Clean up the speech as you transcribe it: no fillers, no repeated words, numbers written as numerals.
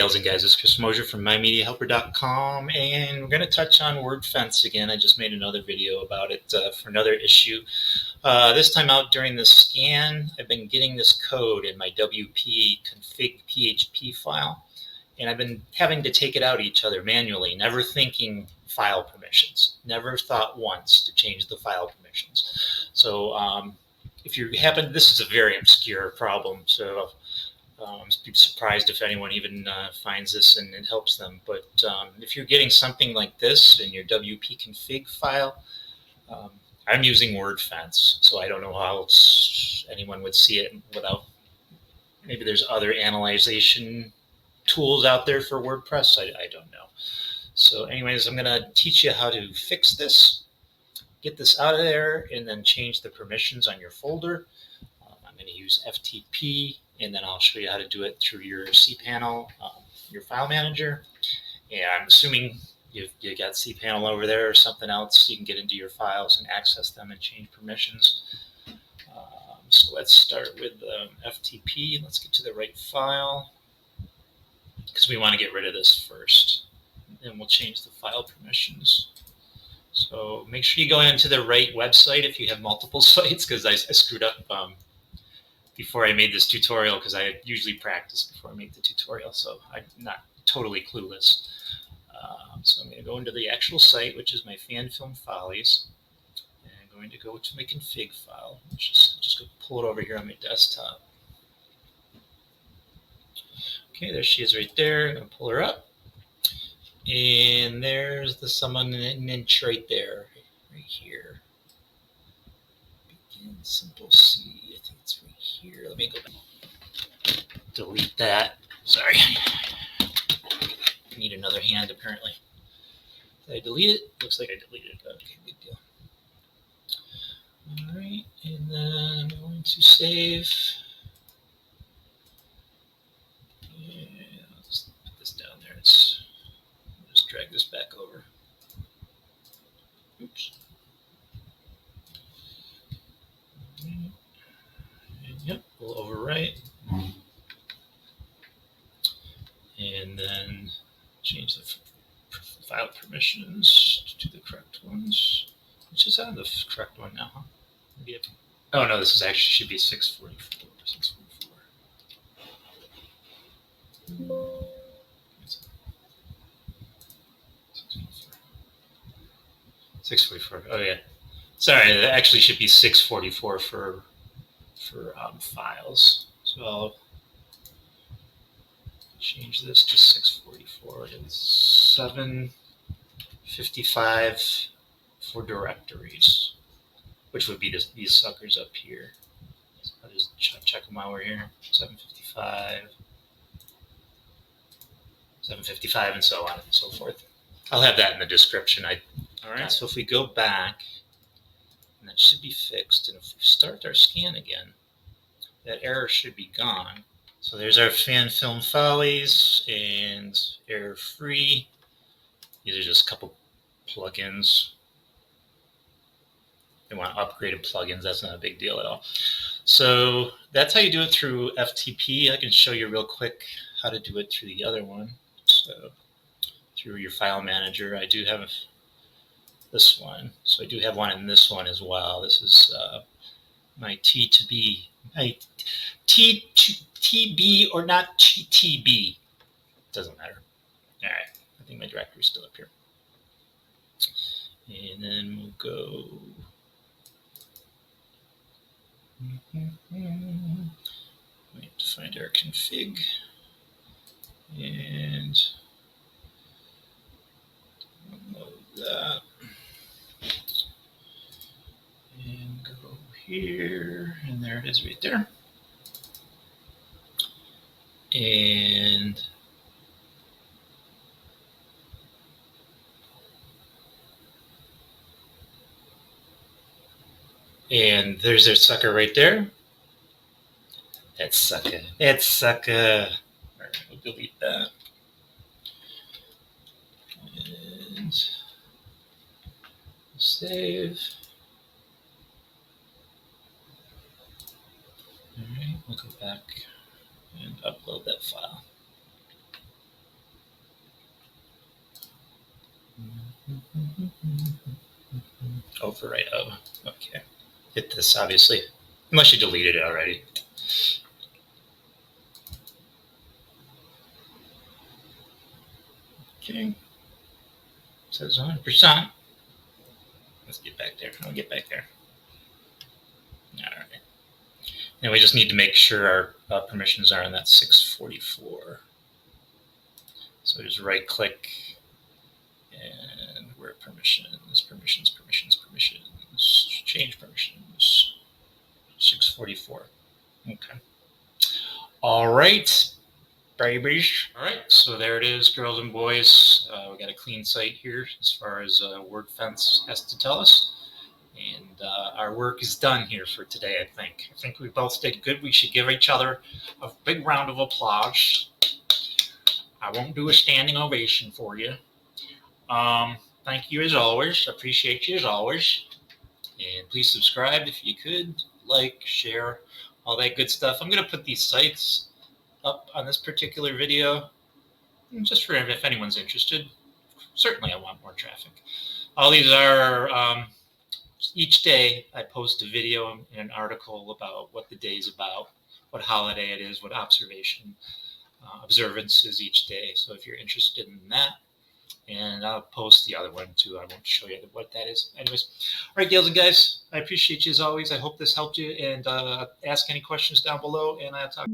gals and guys, it's Chris Mosier from MyMediaHelper.com, and we're going to touch on WordFence again. I just made another video about it for another issue. This time out during the scan, I've been getting this code in my wp-config.php file, and I've been having to take it out each other manually, never thinking file permissions, never thought once to change the file permissions. So if you happen, this is a very obscure problem, so I'm surprised if anyone even finds this and it helps them. But if you're getting something like this in your wp-config file, I'm using WordFence, so I don't know how else anyone would see it without. Maybe there's other analyzation tools out there for WordPress. I don't know. So anyways, I'm going to teach you how to fix this, get this out of there, and then change the permissions on your folder. I'm going to use FTP, and then I'll show you how to do it through your cPanel, your file manager. And I'm assuming you got cPanel over there or something else. You can get into your files and access them and change permissions. So let's start with FTP. Let's get to the right file, because we want to get rid of this first. And we'll change the file permissions. So make sure you go into the right website if you have multiple sites, because I screwed up before I made this tutorial, because I usually practice before I make the tutorial, so I'm not totally clueless. So I'm going to go into the actual site, which is my fan film follies, and I'm going to go to my config file. Just go pull it over here on my desktop. Okay, there she is right there. I'm going to pull her up, and there's the summon inch right there, right here. Begin simple C. I think it's right here. Let me go back. Delete that. Sorry. I need another hand, apparently. Did I delete it? Looks like I deleted it. Okay, big deal. All right, and then I'm going to save. And I'll just put this down there. I'll just drag this back over. Oops. And yep, we'll overwrite. And then change the file permissions to the correct ones. Which is on the correct one now, huh? Maybe oh no, this is actually should be 644. 644. 644. Oh yeah. Sorry, that actually should be 644 for files. So I'll change this to 644 and 755 for directories, which would be these suckers up here. So I'll just check them out over here. 755, 755, and so on and so forth. I'll have that in the description. All right, so if we go back, and that should be fixed, and if we start our scan again, that error should be gone. So there's our fan film follies and error free. These are just a couple plugins. They want upgraded plugins. That's not a big deal at all. So that's how you do it through FTP. I can show you real quick how to do it through the other one. So through your file manager, I do have this one. So I do have one in this one as well. This is my T2B. My TB or not TB. Doesn't matter. All right. I think my directory is still up here. And then we'll go. We have to find our config. And download that. And go here. And there it is right there. And there's their sucker right there. That sucker. That sucker. All right, we'll delete that. And save. All right, we'll go back and upload that file. Overwrite. Oh, okay. Hit this, obviously, unless you deleted it already. Okay. Says 100%. Let's get back there. I'll get back there. All right. And we just need to make sure our permissions are on that 644. So just right click and where permissions, change permissions, 644. Okay. All right, babies. All right, so there it is, girls and boys. We got a clean site here as far as WordFence has to tell us. And our work is done here for today, I think. I think we both did good. We should give each other a big round of applause. I won't do a standing ovation for you. Thank you as always. Appreciate you as always. And please subscribe if you could. Like, share, all that good stuff. I'm going to put these sites up on this particular video just for if anyone's interested. Certainly, I want more traffic. All these are, each day I post a video and an article about what the day is about, what holiday it is, what observance is each day. So if you're interested in that, and I'll post the other one too. I won't show you what that is. Anyways, all right, gals and guys, I appreciate you as always. I hope this helped you, and ask any questions down below, and I'll talk.